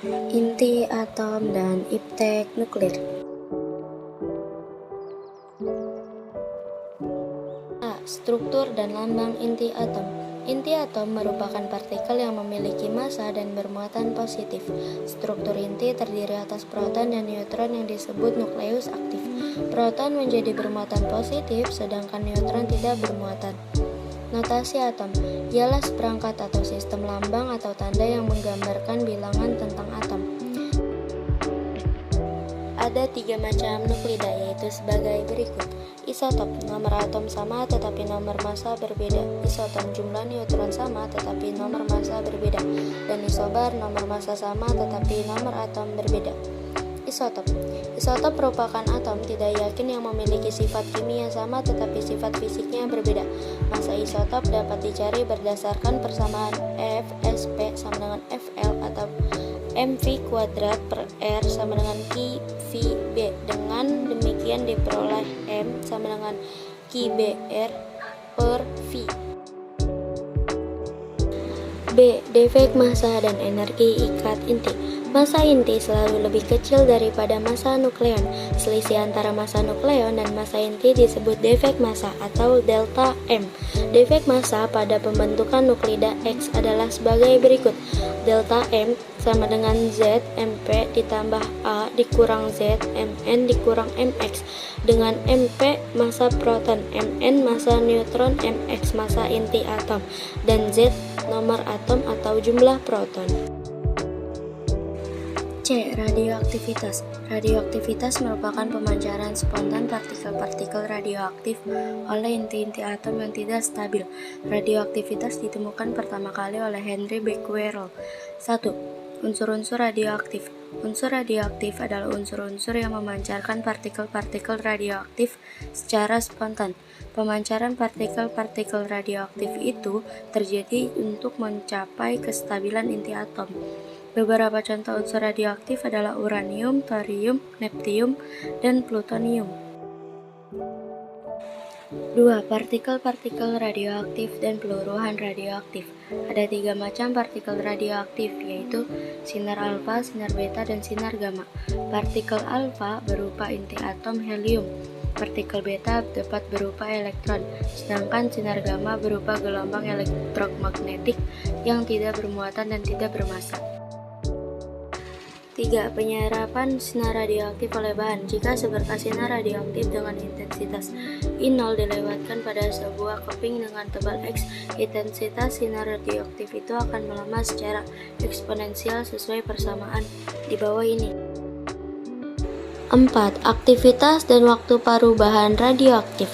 Inti atom dan iptek nuklir. A. Struktur dan lambang inti atom. Inti atom merupakan partikel yang memiliki massa dan bermuatan positif. Struktur inti terdiri atas proton dan neutron yang disebut nukleus aktif. Proton menjadi bermuatan positif, sedangkan neutron tidak bermuatan. Notasi atom ialah seperangkat atau sistem lambang atau tanda yang menggambarkan bilangan tentang atom. Ada 3 macam nuklida, yaitu sebagai berikut. Isotop, nomor atom sama tetapi nomor massa berbeda. Isoton, jumlah neutron sama tetapi nomor massa berbeda. Dan isobar, nomor massa sama tetapi nomor atom berbeda. Isotop merupakan atom tidak yakin yang memiliki sifat kimia sama tetapi sifat fisiknya berbeda. Massa isotop dapat dicari berdasarkan persamaan Fsp sama dengan Fl atau mv kuadrat per R sama dengan QVB. Dengan demikian diperoleh M sama dengan QBR per V. B. Defek massa dan energi ikat inti. Massa inti selalu lebih kecil daripada massa nukleon. Selisih antara massa nukleon dan massa inti disebut defek massa atau delta M. Defek massa pada pembentukan nuklida X adalah sebagai berikut. Delta M sama dengan Z MP ditambah A dikurang Z Mn dikurang Mx, dengan MP massa proton, Mn massa neutron, Mx massa inti atom, dan Z nomor atom atau jumlah proton. C. Radioaktivitas. Radioaktivitas merupakan pemancaran spontan partikel-partikel radioaktif oleh inti-inti atom yang tidak stabil. Radioaktivitas ditemukan pertama kali oleh Henry Becquerel. 1. Unsur-unsur radioaktif. Unsur radioaktif adalah unsur-unsur yang memancarkan partikel-partikel radioaktif secara spontan. Pemancaran partikel-partikel radioaktif itu terjadi untuk mencapai kestabilan inti atom. Beberapa contoh unsur radioaktif adalah uranium, thorium, neptunium, dan plutonium. 2. Partikel-partikel radioaktif dan peluruhan radioaktif. Ada 3 macam partikel radioaktif, yaitu sinar alfa, sinar beta, dan sinar gamma. Partikel alfa berupa inti atom helium. Partikel beta dapat berupa elektron, sedangkan sinar gamma berupa gelombang elektromagnetik yang tidak bermuatan dan tidak bermassa. 3. Penyerapan sinar radioaktif oleh bahan. Jika seberkas sinar radioaktif dengan intensitas I0 dilewatkan pada sebuah keping dengan tebal X, intensitas sinar radioaktif itu akan melemah secara eksponensial sesuai persamaan di bawah ini. 4. Aktivitas dan waktu paruh bahan radioaktif.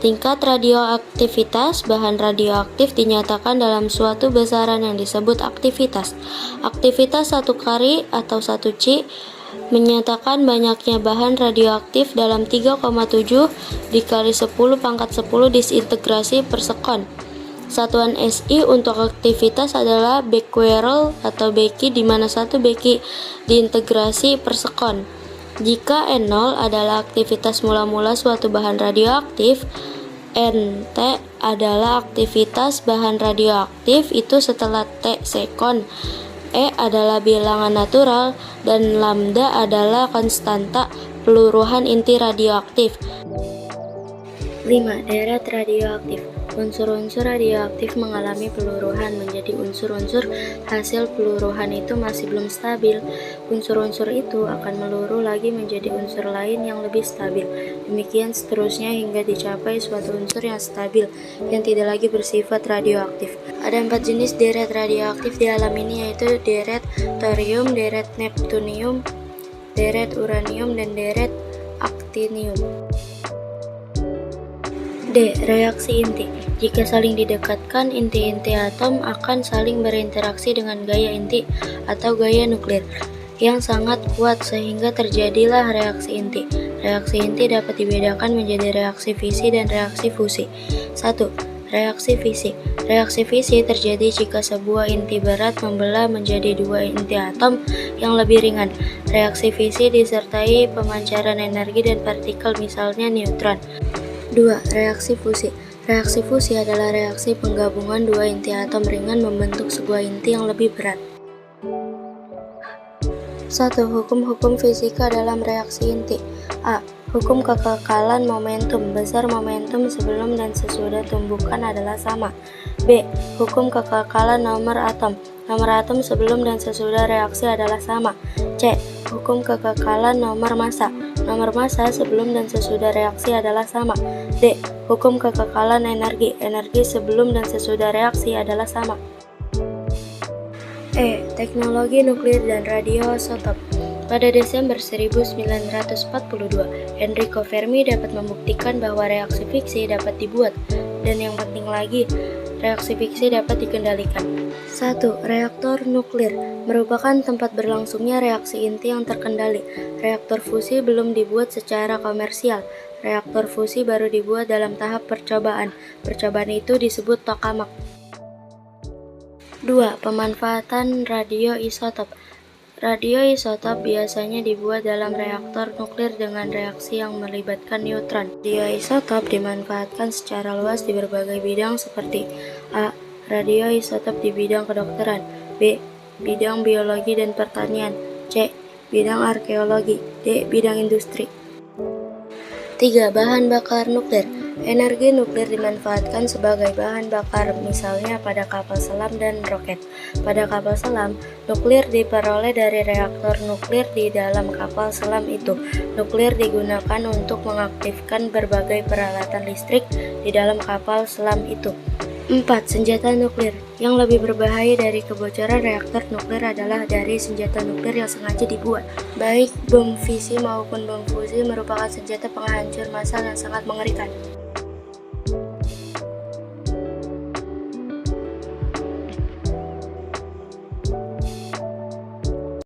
Tingkat radioaktivitas bahan radioaktif dinyatakan dalam suatu besaran yang disebut aktivitas. Aktivitas 1 kari atau 1 C menyatakan banyaknya bahan radioaktif dalam 3,7 dikali 10 pangkat 10 disintegrasi per sekon. Satuan SI untuk aktivitas adalah becquerel atau Becky, di mana 1 Becky diintegrasi per sekon. Jika N0 adalah aktivitas mula-mula suatu bahan radioaktif, Nt adalah aktivitas bahan radioaktif itu setelah T sekon, E adalah bilangan natural, dan lambda adalah konstanta peluruhan inti radioaktif. 5. Deret radioaktif. Unsur-unsur radioaktif mengalami peluruhan menjadi unsur-unsur hasil peluruhan itu masih belum stabil. Unsur-unsur itu akan meluruh lagi menjadi unsur lain yang lebih stabil. Demikian seterusnya hingga dicapai suatu unsur yang stabil, yang tidak lagi bersifat radioaktif. Ada 4 jenis deret radioaktif di alam ini, yaitu deret thorium, deret neptunium, deret uranium, dan deret aktinium. D. Reaksi inti. Jika saling didekatkan, inti-inti atom akan saling berinteraksi dengan gaya inti atau gaya nuklir yang sangat kuat sehingga terjadilah reaksi inti. Reaksi inti dapat dibedakan menjadi reaksi fisi dan reaksi fusi. 1. Reaksi fisi. Reaksi fisi terjadi jika sebuah inti berat membelah menjadi 2 inti atom yang lebih ringan. Reaksi fisi disertai pemancaran energi dan partikel, misalnya neutron. 2. Reaksi fusi. Reaksi fusi adalah reaksi penggabungan 2 inti atom ringan membentuk sebuah inti yang lebih berat. 1. Hukum-hukum fisika dalam reaksi inti. A. Hukum kekekalan momentum. Besar momentum sebelum dan sesudah tumbukan adalah sama. B. Hukum kekekalan nomor atom. Nomor atom sebelum dan sesudah reaksi adalah sama. C. Hukum kekekalan nomor massa. Nomor massa sebelum dan sesudah reaksi adalah sama. D. Hukum kekekalan energi. Energi sebelum dan sesudah reaksi adalah sama. E. Teknologi nuklir dan radioisotop. Pada Desember 1942, Enrico Fermi dapat membuktikan bahwa reaksi fiksi dapat dibuat, dan yang penting lagi, reaksi fiksi dapat dikendalikan. 1. Reaktor nuklir merupakan tempat berlangsungnya reaksi inti yang terkendali. Reaktor fusi belum dibuat secara komersial. Reaktor fusi baru dibuat dalam tahap percobaan. Percobaan itu disebut tokamak. 2. Pemanfaatan radioisotop. Radioisotop biasanya dibuat dalam reaktor nuklir dengan reaksi yang melibatkan neutron. Radioisotop dimanfaatkan secara luas di berbagai bidang seperti A. Radioisotop di bidang kedokteran. B. Bidang biologi dan pertanian. C. Bidang arkeologi. D. Bidang industri. 3. Bahan bakar nuklir. Energi nuklir dimanfaatkan sebagai bahan bakar, misalnya pada kapal selam dan roket. Pada kapal selam, nuklir diperoleh dari reaktor nuklir di dalam kapal selam itu. Nuklir digunakan untuk mengaktifkan berbagai peralatan listrik di dalam kapal selam itu. 4. Senjata nuklir. Yang lebih berbahaya dari kebocoran reaktor nuklir adalah dari senjata nuklir yang sengaja dibuat. Baik bom fisi maupun bom fusi merupakan senjata penghancur massal yang sangat mengerikan.